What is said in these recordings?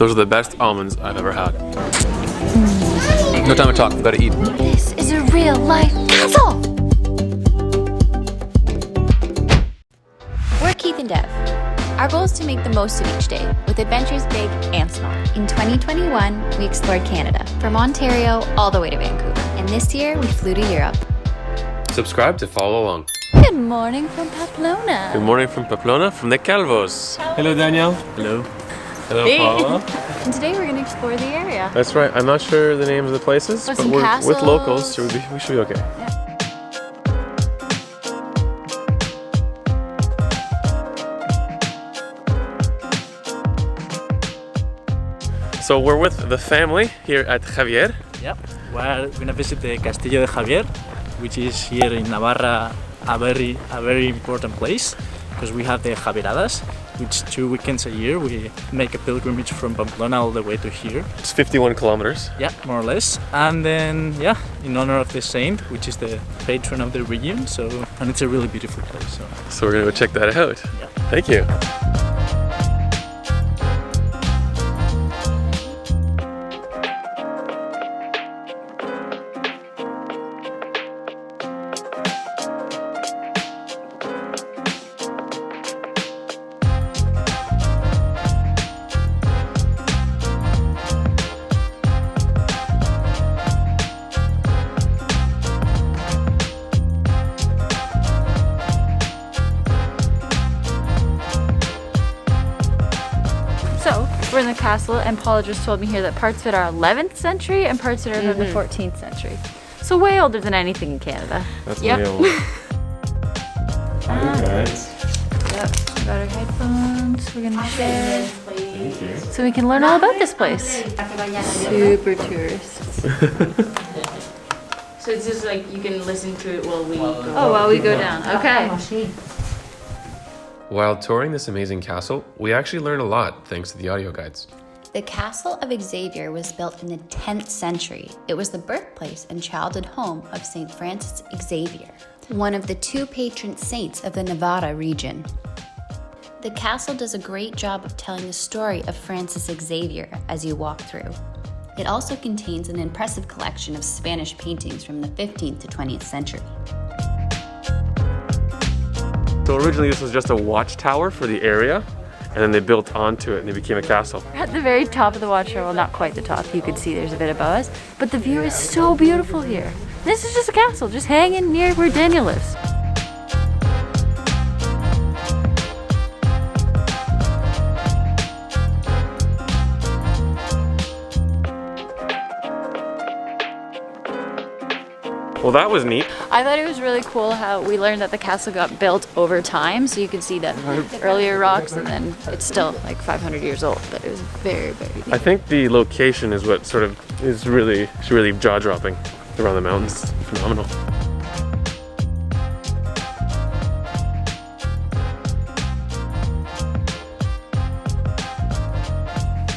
Those are the best almonds I've ever had. No time to talk, we've got to eat. This is a real life castle! We're Keith and Dev. Our goal is to make the most of each day, with adventures big and small. In 2021, we explored Canada, from Ontario all the way to Vancouver. And this year, we flew to Europe. Subscribe to follow along. Good morning from Pamplona. Good morning from Pamplona, from the Calvos. Hello, Daniel. Hello. Hello, Paula. And today we're going to explore the area. That's right. I'm not sure the names of the places, but we're with locals, so we should be okay. Yeah. So we're with the family here at Javier. Yep, we're gonna visit the Castillo de Javier, which is here in Navarra, a very important place, because we have the Javieradas, which 2 weekends a year we make a pilgrimage from Pamplona all the way to here. It's 51 kilometers. Yeah, more or less. And then, yeah, in honor of the saint, which is the patron of the region. And it's a really beautiful place. So we're gonna go check that out. Yeah. Thank you. So, we're in the castle, and Paula just told me here that parts of it are 11th century and parts of it are from the 14th century. So way older than anything in Canada. That's way old. Hi guys. Yep, we got our headphones, we're gonna share. Thank you. So we can learn all about this place. Super tourists. So it's just like you can listen to it while we go. Oh, while we go down, okay. While touring this amazing castle, we actually learned a lot thanks to the audio guides. The castle of Xavier was built in the 10th century. It was the birthplace and childhood home of St. Francis Xavier, one of the 2 patron saints of the Navarra region. The castle does a great job of telling the story of Francis Xavier as you walk through. It also contains an impressive collection of Spanish paintings from the 15th to 20th century. So originally this was just a watchtower for the area, and then they built onto it and it became a castle. We're at the very top of the watchtower, well not quite the top, you can see there's a bit above us, but the view is so beautiful here. This is just a castle, just hanging near where Daniel lives. Well, that was neat. I thought it was really cool how we learned that the castle got built over time, so you can see the earlier rocks, and then it's still like 500 years old, but it was very, very beautiful. I think the location is what sort of is really jaw-dropping around the mountains. It's phenomenal.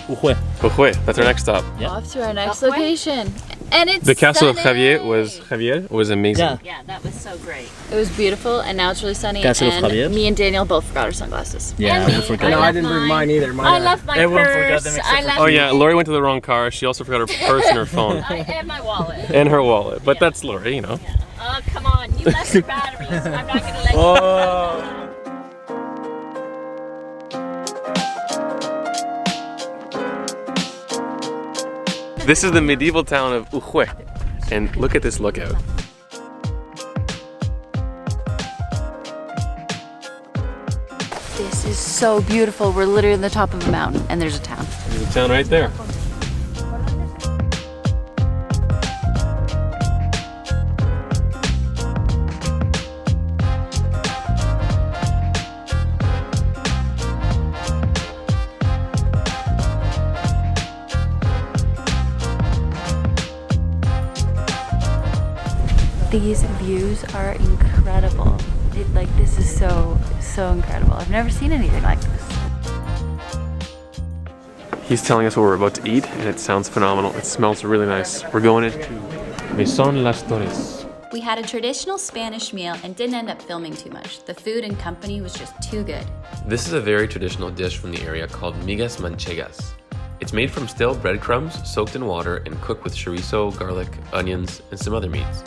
Ujue, that's our next stop. Yeah. Off to our next location. And it's The castle of sunny. Javier was amazing. Yeah. Yeah, that was so great. It was beautiful, and now it's really sunny. Castle of and Javier. me and Daniel both forgot our sunglasses. Yeah, And I me. forgot. No, I didn't bring mine either. I left my Everyone purse. forgot them except I for left. Oh yeah, Lori went to the wrong car. She also forgot her purse and her phone. I have my wallet. And her wallet. But that's Lori, you know. Oh, come on. You left your batteries. I'm not going to let you. Oh. This is the medieval town of Ujue. And look at this lookout. This is so beautiful. We're literally on the top of a mountain, and there's a town. There's a town right there. These views are incredible. This is so incredible. I've never seen anything like this. He's telling us what we're about to eat, and it sounds phenomenal. It smells really nice. We're going into Maison Las Torres. We had a traditional Spanish meal and didn't end up filming too much. The food and company was just too good. This is a very traditional dish from the area called Migas manchegas. It's made from stale breadcrumbs soaked in water and cooked with chorizo, garlic, onions, and some other meats.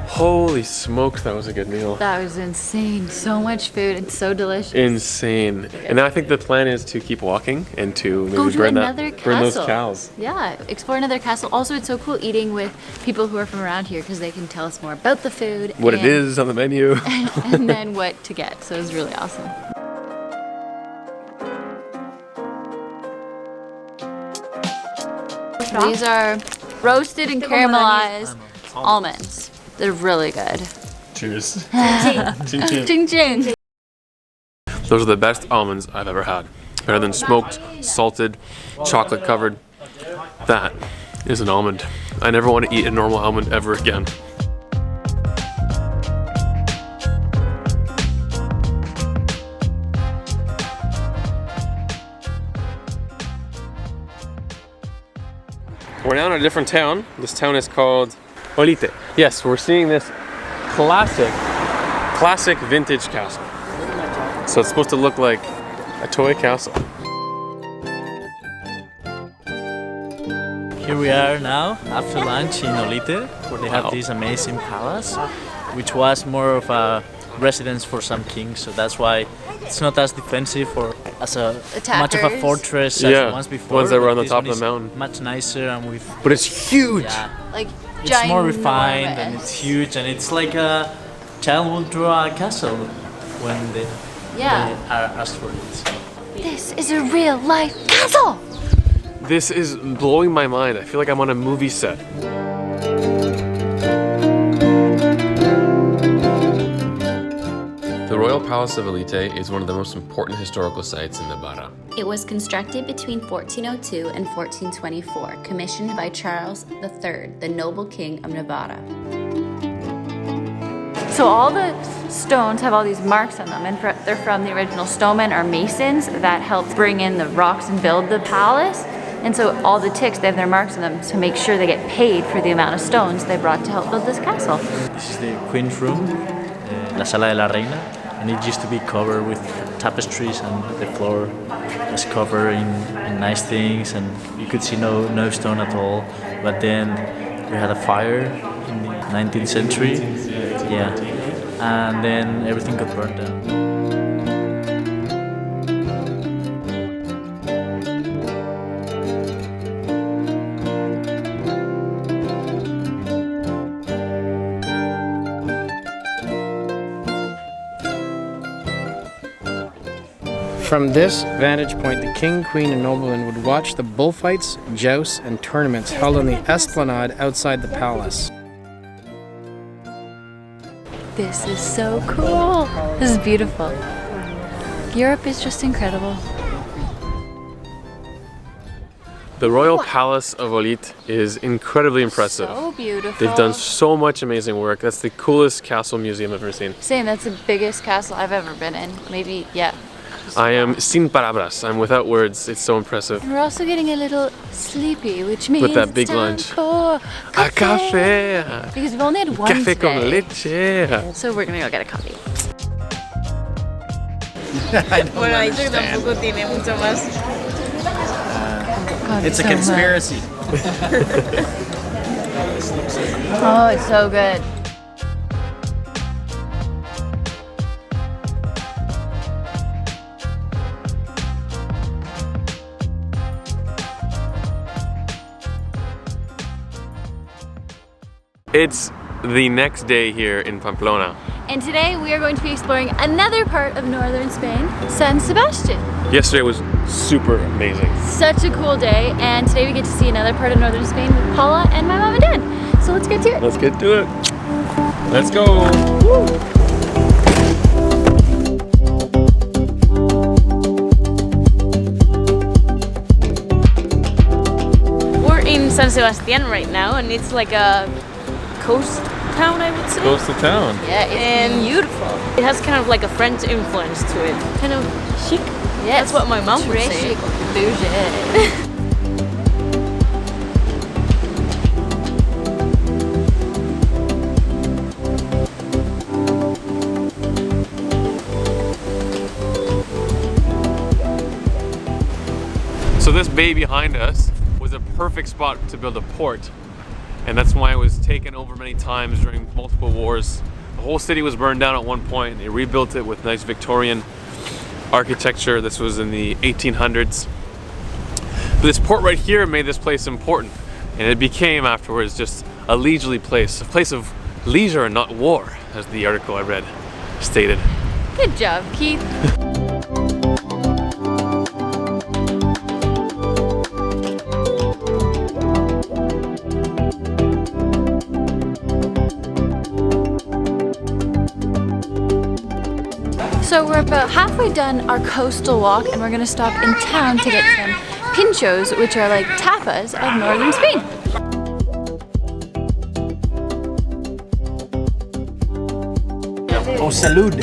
Holy smokes, that was a good meal. That was insane. So much food and so delicious. Insane. And now I think the plan is to keep walking and to maybe Go to burn another burn those castle. cows. Yeah, explore another castle. Also, it's so cool eating with people who are from around here because they can tell us more about the food. What it is on the menu. And then what to get. So it was really awesome. These are roasted and caramelized almonds. They're really good. Cheers. Ching ching. Those are the best almonds I've ever had. Better than smoked, salted, chocolate covered. That is an almond. I never want to eat a normal almond ever again. We're now in a different town. This town is called Olite. Yes, we're seeing this classic vintage castle. So it's supposed to look like a toy castle. Here we are now after lunch in Olite, where they have this amazing palace, which was more of a residence for some kings, so that's why it's not as defensive or as much of a fortress as once before. Ones that were on the This top one of the is mountain. much nicer and with But it's huge! Like it's more refined ginormous. and it's huge and it's like a child would draw a castle when they are asked for it. So. This is a real life castle! This is blowing my mind. I feel like I'm on a movie set. The Royal Palace of Olite is one of the most important historical sites in Navarra. It was constructed between 1402 and 1424, commissioned by Charles III, the noble king of Navarra. So all the stones have all these marks on them, and they're from the original stonemen or masons that helped bring in the rocks and build the palace. And so all the ticks, they have their marks on them to make sure they get paid for the amount of stones they brought to help build this castle. This is the Queen's room, La Sala de la Reina, and it used to be covered with tapestries and the floor was covered in nice things and you could see no stone at all. But then we had a fire in the 19th century, and then everything got burned down. From this vantage point, the king, queen, and noblemen would watch the bullfights, jousts, and tournaments held on the esplanade outside the palace. This is so cool. This is beautiful. Europe is just incredible. The Royal Palace of Olite is incredibly impressive. So beautiful. They've done so much amazing work. That's the coolest castle museum I've ever seen. Same, that's the biggest castle I've ever been in. Maybe, yeah. I am sin palabras. I'm without words. It's so impressive. And we're also getting a little sleepy, which means With that big it's time lunch. for A café! Because we've only had one Café con today. leche! So we're gonna go get a coffee. Bueno, ahí tampoco tiene mucho más. It's a conspiracy. Oh, it's so good. It's the next day here in Pamplona. And today we are going to be exploring another part of northern Spain, San Sebastien. Yesterday was super amazing. Such a cool day, and today we get to see another part of northern Spain with Paula and my mom and dad. So let's get to it. Let's get to it. Let's go. We're in San Sebastien right now, and it's like a coast town, I would say. Close to town. Yeah, it's beautiful. It has kind of like a French influence to it. Kind of chic. Yes. That's what my mom would Très say. chic. Bougie. So this bay behind us was a perfect spot to build a port, and that's why it was taken over many times during multiple wars. The whole city was burned down at one point. They rebuilt it with nice Victorian architecture. This was in the 1800s. But this port right here made this place important, and it became afterwards just a leisurely place, a place of leisure and not war, as the article I read stated. Good job, Keith. So we're about halfway done our coastal walk, and we're gonna stop in town to get some Pinchos, which are like tapas of northern Spain. Oh, salud.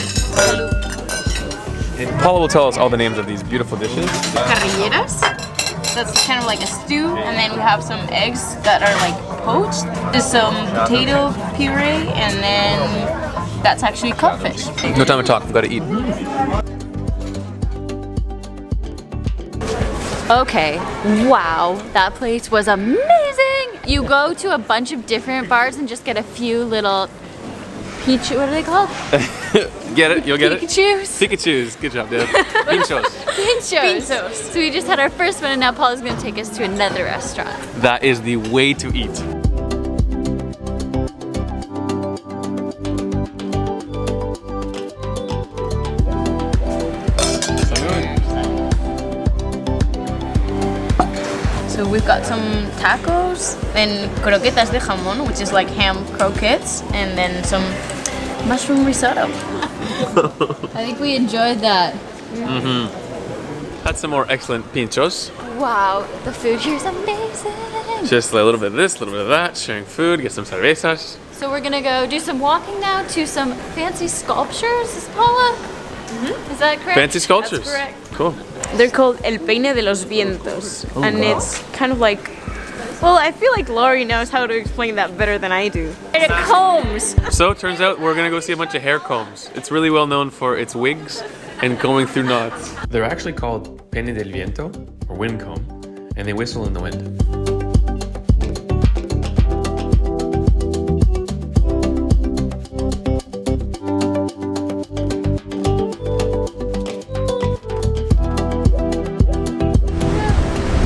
Paula will tell us all the names of these beautiful dishes. Carrilleras. That's kind of like a stew, and then we have some eggs that are like poached. There's some potato puree, and then that's actually codfish. No time to talk, we've got to eat. Okay, wow, that place was amazing. You go to a bunch of different bars and just get a few little peach, what are they called? Get it? You'll get it? Pikachus. Pikachus. Good job, Dad. Pinchos. Pinchos. So we just had our first one, and now Paula's gonna take us to another restaurant. That is the way to eat. So we've got some tacos and croquetas de jamón, which is like ham croquettes, and then some mushroom risotto. I think we enjoyed that. Had some more excellent pinchos. Wow, the food here is amazing. Just a little bit of this, a little bit of that, sharing food, get some cervezas. So we're gonna go do some walking now to some fancy sculptures, is Paula? Is that correct? Fancy sculptures. That's correct. Cool. They're called El Peine de los Vientos, and it's kind of like, well, I feel like Laurie knows how to explain that better than I do. They're combs. So it turns out we're gonna go see a bunch of hair combs. It's really well known for its wigs and going through knots. They're actually called Peine del Viento, or wind comb, and they whistle in the wind.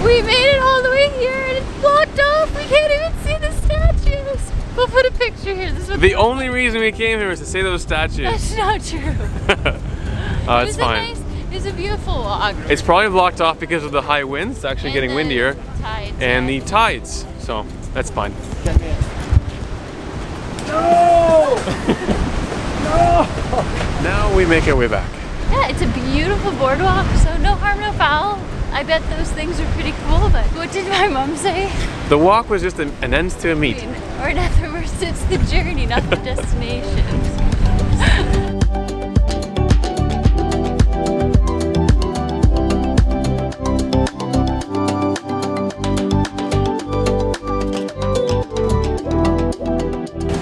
We made it all the way here, and it's blocked off. We can't even see the statues. We'll put a picture here. This is what The only reason we came here is to see those statues. That's not true. It's fine. It's a beautiful walk. It's probably blocked off because of the high winds. It's actually getting windier. Tides, And yeah. the tides. So that's fine. Now we make our way back. Yeah, it's a beautiful boardwalk, so no harm, no foul. I bet those things are pretty cool, but what did my mom say? The walk was just an end to a meet. Or in other words, it's the journey, not the destination.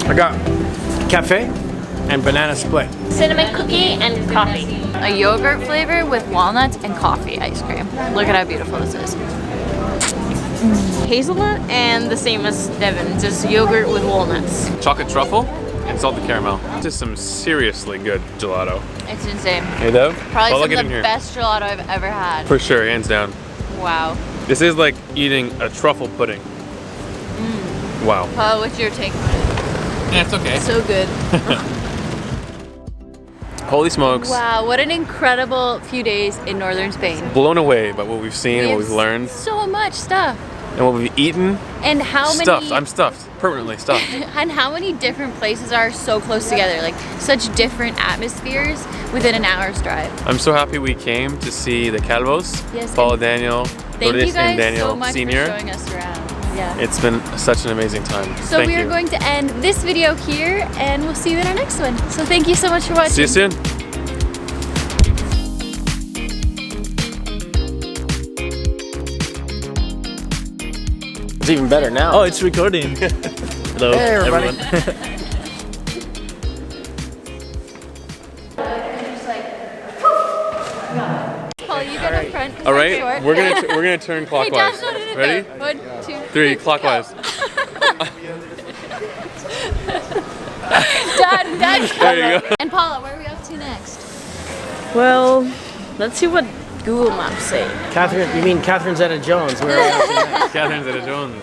I got cafe and banana split. Cinnamon cookie and coffee. A yogurt flavor with walnuts and coffee ice cream. Look at how beautiful this is. Hazelnut and the same as Devon, just yogurt with walnuts. Chocolate truffle and salted caramel. This is some seriously good gelato. It's insane. Hey, Dev? Probably Paula, some get of in the here. best gelato I've ever had. For sure, hands down. Wow. This is like eating a truffle pudding. Wow. Paul, what's your take on it? Yeah, it's okay. So good. Holy smokes. Wow, what an incredible few days in northern Spain. Blown away by what we've seen and We what have we've learned So much stuff. and what we've eaten. And how Stuffed. many I'm stuffed. Permanently stuffed. and how many different places are so close together, like such different atmospheres within an hour's drive. I'm so happy we came to see the Calvos, Yes, Paula, and Daniel, Thank Loudres you guys and Daniel so much Senior. for showing us around. Yeah. It's been such an amazing time. So Thank we are you. going to end this video here, and we'll see you in our next one. So thank you so much for watching. See you soon. It's even better now. Oh, it's recording. Hello, Hey, everybody. everyone. Paul, you gotta front. 'cause All I'm right, short. we're gonna turn Hey, clockwise. Dad, no. Ready? 1, 2, 3, clockwise. Dad. There you go. And Paula, where are we up to next? Well, let's see what Google Maps say. Catherine, you mean Catherine Zeta-Jones? Where are we at? Catherine Zeta-Jones.